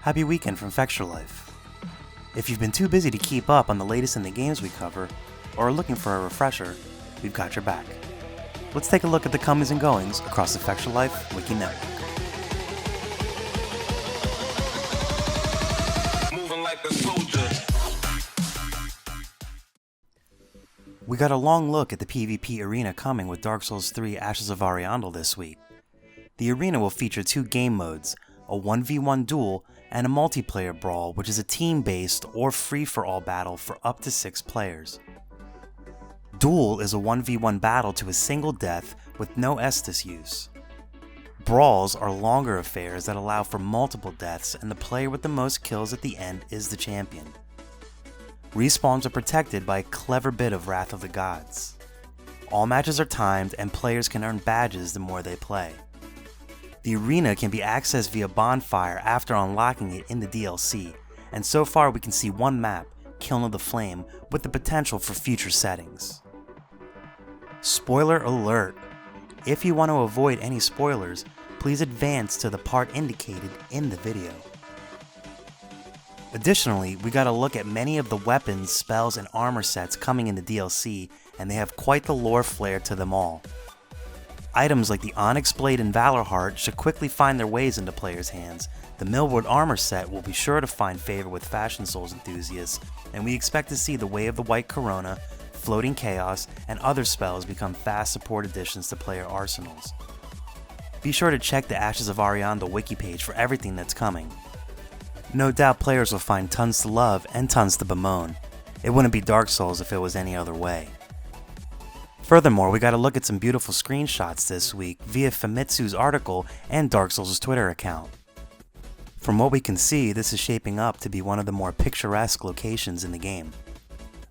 Happy weekend from Fextralife. If you've been too busy to keep up on the latest in the games we cover, or are looking for a refresher, we've got your back. Let's take a look at the comings and goings across the Fextralife Wiki Network. Moving like a soldier. We got a long look at the PvP arena coming with Dark Souls 3 Ashes of Ariandel this week. The arena will feature two game modes, a 1v1 duel and a multiplayer brawl, which is a team-based or free-for-all battle for up to 6 players. Duel is a 1v1 battle to a single death with no Estus use. Brawls are longer affairs that allow for multiple deaths, and the player with the most kills at the end is the champion. Respawns are protected by a clever bit of Wrath of the Gods. All matches are timed, and players can earn badges the more they play. The arena can be accessed via Bonfire after unlocking it in the DLC, and so far we can see one map, Kiln of the Flame, with the potential for future settings. Spoiler alert! If you want to avoid any spoilers, please advance to the part indicated in the video. Additionally, we got a look at many of the weapons, spells, and armor sets coming in the DLC, and they have quite the lore flair to them all. Items like the Onyx Blade and Valor Heart should quickly find their ways into players' hands. The Millwood armor set will be sure to find favor with Fashion Souls enthusiasts, and we expect to see the Way of the White Corona, Floating Chaos, and other spells become fast support additions to player arsenals. Be sure to check the Ashes of Ariandel wiki page for everything that's coming. No doubt players will find tons to love and tons to bemoan. It wouldn't be Dark Souls if it was any other way. Furthermore, we got to look at some beautiful screenshots this week via Famitsu's article and Dark Souls' Twitter account. From what we can see, this is shaping up to be one of the more picturesque locations in the game.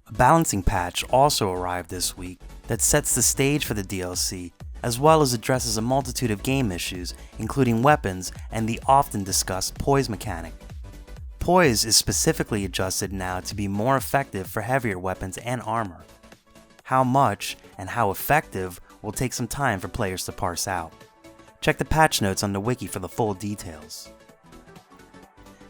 A balancing patch also arrived this week that sets the stage for the DLC, as well as addresses a multitude of game issues, including weapons and the often discussed poise mechanic. Poise is specifically adjusted now to be more effective for heavier weapons and armor. How much and how effective will take some time for players to parse out. Check the patch notes on the wiki for the full details.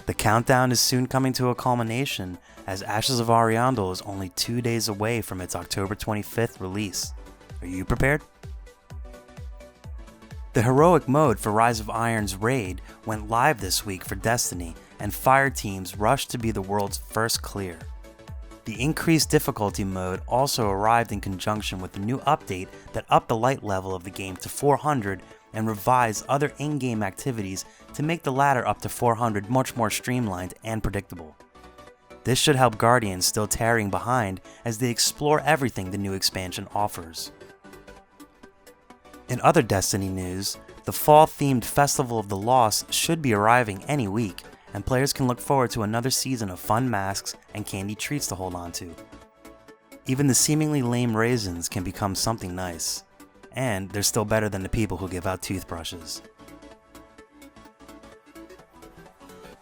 The countdown is soon coming to a culmination, as Ashes of Ariandel is only 2 days away from its October 25th release. Are you prepared? The heroic mode for Rise of Iron's raid went live this week for Destiny, and fire teams rushed to be the world's first clear. The increased difficulty mode also arrived in conjunction with the new update that upped the light level of the game to 400 and revised other in-game activities to make the ladder up to 400 much more streamlined and predictable. This should help Guardians still tarrying behind as they explore everything the new expansion offers. In other Destiny news, the fall-themed Festival of the Lost should be arriving any week, and players can look forward to another season of fun masks and candy treats to hold on to. Even the seemingly lame raisins can become something nice, and they're still better than the people who give out toothbrushes.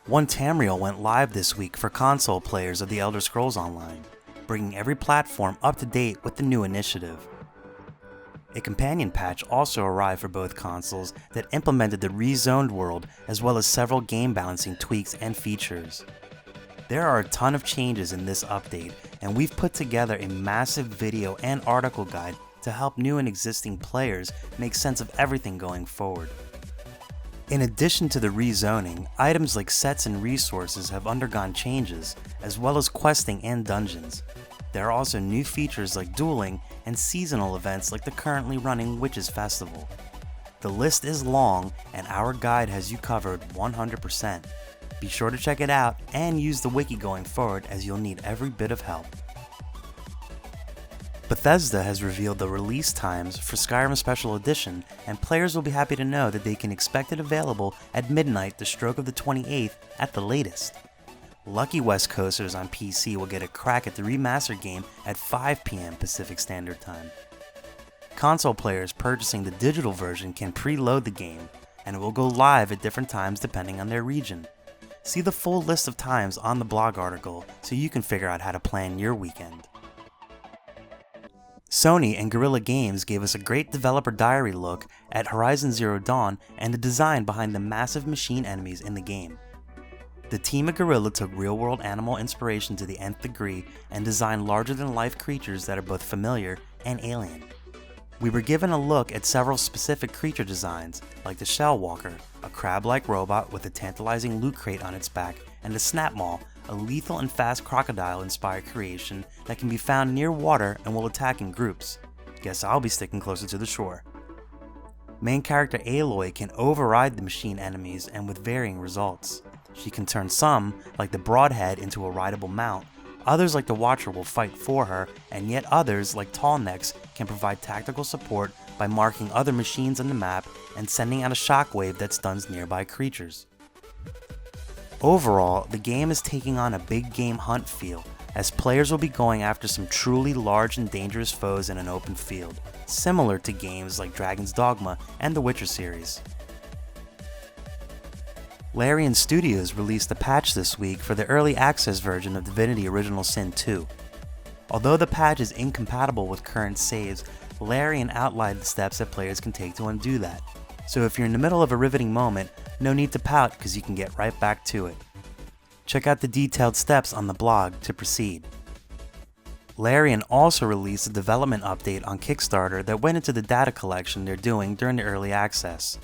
One Tamriel went live this week for console players of The Elder Scrolls Online, bringing every platform up to date with the new initiative. A companion patch also arrived for both consoles that implemented the rezoned world as well as several game balancing tweaks and features. There are a ton of changes in this update, and we've put together a massive video and article guide to help new and existing players make sense of everything going forward. In addition to the rezoning, items like sets and resources have undergone changes, as well as questing and dungeons. There are also new features like dueling and seasonal events like the currently running Witches Festival. The list is long, and our guide has you covered 100%. Be sure to check it out and use the wiki going forward, as you'll need every bit of help. Bethesda has revealed the release times for Skyrim Special Edition, and players will be happy to know that they can expect it available at midnight the stroke of the 28th at the latest. Lucky West Coasters on PC will get a crack at the remastered game at 5 PM Pacific Standard Time. Console players purchasing the digital version can preload the game, and it will go live at different times depending on their region. See the full list of times on the blog article so you can figure out how to plan your weekend. Sony and Guerrilla Games gave us a great developer diary look at Horizon Zero Dawn and the design behind the massive machine enemies in the game. The team at Guerrilla took real-world animal inspiration to the nth degree and designed larger-than-life creatures that are both familiar and alien. We were given a look at several specific creature designs, like the Shellwalker, a crab-like robot with a tantalizing loot crate on its back, and the Snapmaw, a lethal and fast crocodile-inspired creation that can be found near water and will attack in groups. Guess I'll be sticking closer to the shore. Main character Aloy can override the machine enemies and with varying results. She can turn some, like the Broadhead, into a rideable mount. Others, like the Watcher, will fight for her, and yet others, like Tallnecks, can provide tactical support by marking other machines on the map and sending out a shockwave that stuns nearby creatures. Overall, the game is taking on a big game hunt feel, as players will be going after some truly large and dangerous foes in an open field, similar to games like Dragon's Dogma and the Witcher series. Larian Studios released a patch this week for the early access version of Divinity Original Sin 2. Although the patch is incompatible with current saves, Larian outlined the steps that players can take to undo that. So if you're in the middle of a riveting moment, no need to pout because you can get right back to it. Check out the detailed steps on the blog to proceed. Larian also released a development update on Kickstarter that went into the data collection they're doing during the early access.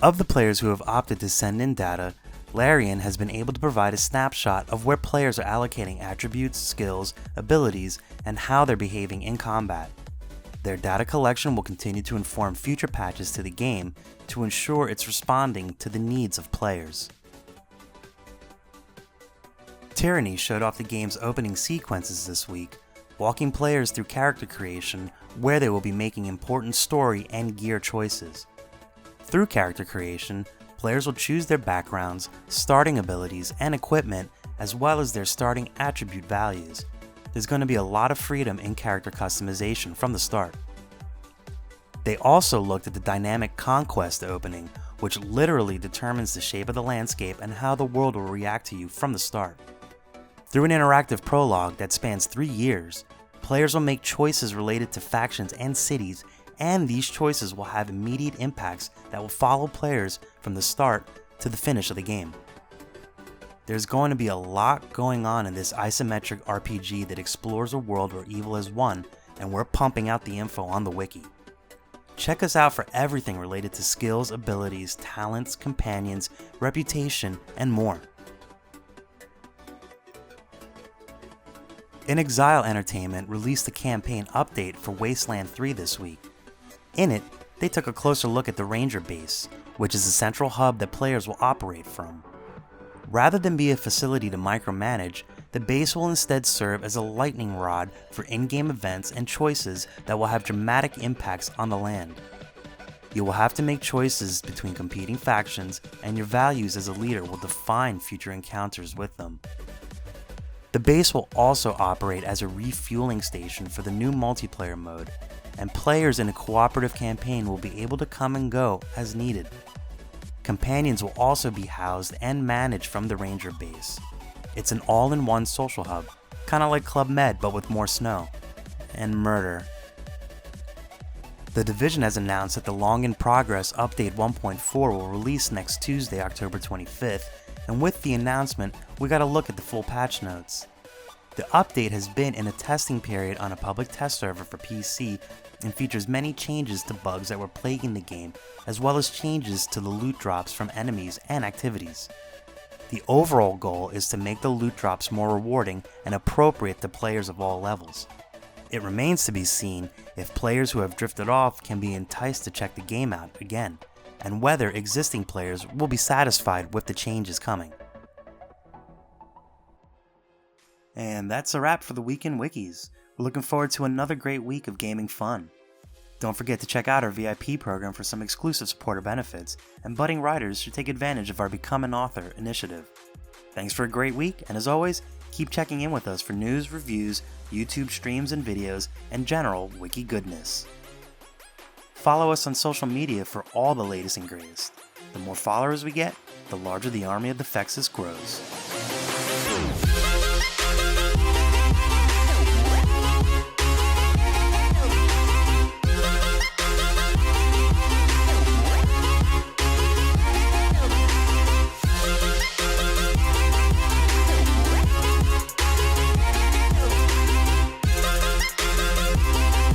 Of the players who have opted to send in data, Larian has been able to provide a snapshot of where players are allocating attributes, skills, abilities, and how they're behaving in combat. Their data collection will continue to inform future patches to the game to ensure it's responding to the needs of players. Tyranny showed off the game's opening sequences this week, walking players through character creation where they will be making important story and gear choices. Through character creation, players will choose their backgrounds, starting abilities, and equipment, as well as their starting attribute values. There's going to be a lot of freedom in character customization from the start. They also looked at the dynamic Conquest opening, which literally determines the shape of the landscape and how the world will react to you from the start. Through an interactive prologue that spans 3 years, players will make choices related to factions and cities, and these choices will have immediate impacts that will follow players from the start to the finish of the game. There's going to be a lot going on in this isometric RPG that explores a world where evil has won, and we're pumping out the info on the wiki. Check us out for everything related to skills, abilities, talents, companions, reputation, and more. In Exile Entertainment released a campaign update for Wasteland III this week. In it, they took a closer look at the Ranger base, which is a central hub that players will operate from. Rather than be a facility to micromanage, the base will instead serve as a lightning rod for in-game events and choices that will have dramatic impacts on the land. You will have to make choices between competing factions, and your values as a leader will define future encounters with them. The base will also operate as a refueling station for the new multiplayer mode, and players in a cooperative campaign will be able to come and go as needed. Companions will also be housed and managed from the Ranger base. It's an all-in-one social hub, kinda like Club Med but with more snow. And murder. The Division has announced that the long-in-progress Update 1.4 will release next Tuesday, October 25th, and with the announcement, we got a look at the full patch notes. The update has been in a testing period on a public test server for PC and features many changes to bugs that were plaguing the game, as well as changes to the loot drops from enemies and activities. The overall goal is to make the loot drops more rewarding and appropriate to players of all levels. It remains to be seen if players who have drifted off can be enticed to check the game out again, and whether existing players will be satisfied with the changes coming. And that's a wrap for the Weekend Wikis. We're looking forward to another great week of gaming fun. Don't forget to check out our VIP program for some exclusive supporter benefits, and budding writers should take advantage of our Become an Author initiative. Thanks for a great week, and as always, keep checking in with us for news, reviews, YouTube streams and videos, and general wiki goodness. Follow us on social media for all the latest and greatest. The more followers we get, the larger the army of the Fexes grows.